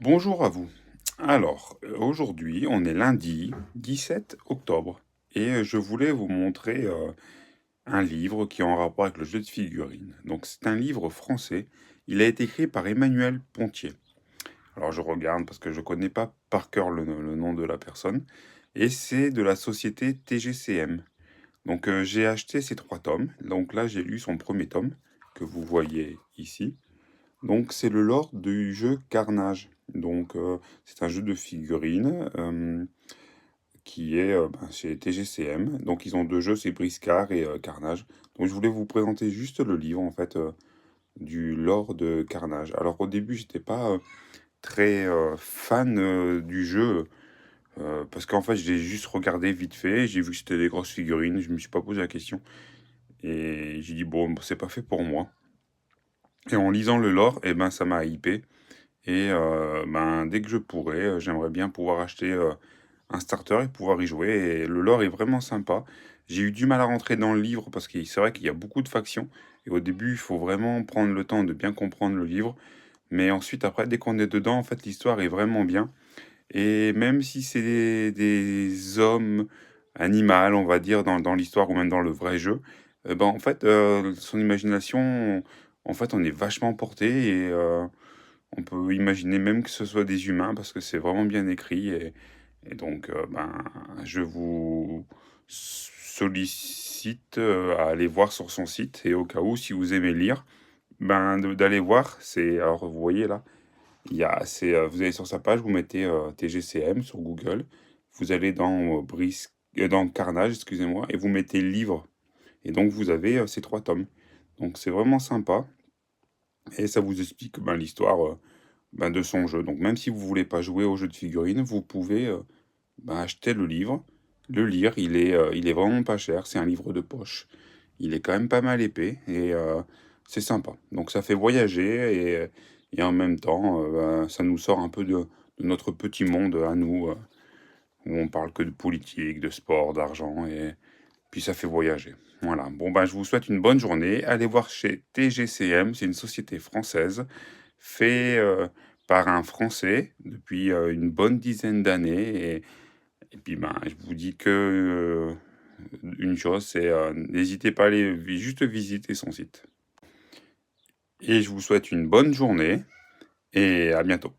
Bonjour à vous. Alors, aujourd'hui, on est lundi 17 octobre et je voulais vous montrer un livre qui est en rapport avec le jeu de figurines. Donc, c'est un livre français. Il a été écrit par Emmanuel Pontier. Alors, je regarde parce que je ne connais pas par cœur le nom de la personne. Et c'est de la société TGCM. Donc, j'ai acheté ces trois tomes. Donc là, j'ai lu son premier tome que vous voyez ici. Donc, c'est le lore du jeu Carnage. Donc, c'est un jeu de figurines qui est chez TGCM. Donc, ils ont deux jeux, c'est Briscard et Carnage. Donc, je voulais vous présenter juste le livre, en fait, du lore de Carnage. Alors, au début, j'étais pas très fan du jeu, parce qu'en fait, j'ai juste regardé vite fait, j'ai vu que c'était des grosses figurines, je me suis pas posé la question. Et j'ai dit, bon, c'est pas fait pour moi. Et en lisant le lore, eh ben, ça m'a hypé. Et dès que je pourrai, j'aimerais bien pouvoir acheter un starter et pouvoir y jouer. Et le lore est vraiment sympa. J'ai eu du mal à rentrer dans le livre parce que c'est vrai qu'il y a beaucoup de factions. Et au début, il faut vraiment prendre le temps de bien comprendre le livre. Mais ensuite, après, dès qu'on est dedans, en fait, l'histoire est vraiment bien. Et même si c'est des hommes animaux, on va dire, dans l'histoire ou même dans le vrai jeu, en fait, son imagination, en fait, on est vachement porté et on peut imaginer même que ce soit des humains parce que c'est vraiment bien écrit et donc je vous sollicite à aller voir sur son site et au cas où si vous aimez lire, d'aller voir. C'est alors vous voyez là, vous allez sur sa page, vous mettez TGCM sur Google, vous allez dans dans Carnage, excusez-moi, et vous mettez livre et donc vous avez ces trois tomes. Donc c'est vraiment sympa et ça vous explique l'histoire. De son jeu. Donc même si vous voulez pas jouer au jeu de figurines, vous pouvez acheter le livre, le lire. Il est vraiment pas cher. C'est un livre de poche. Il est quand même pas mal épais et c'est sympa. Donc ça fait voyager et en même temps, ça nous sort un peu de notre petit monde à nous, où on parle que de politique, de sport, d'argent et puis ça fait voyager. Voilà. Bon, je vous souhaite une bonne journée. Allez voir chez TGCM, c'est une société française, fait par un Français depuis une bonne dizaine d'années. Et puis, je vous dis que une chose, c'est n'hésitez pas à aller juste visiter son site. Et je vous souhaite une bonne journée et à bientôt.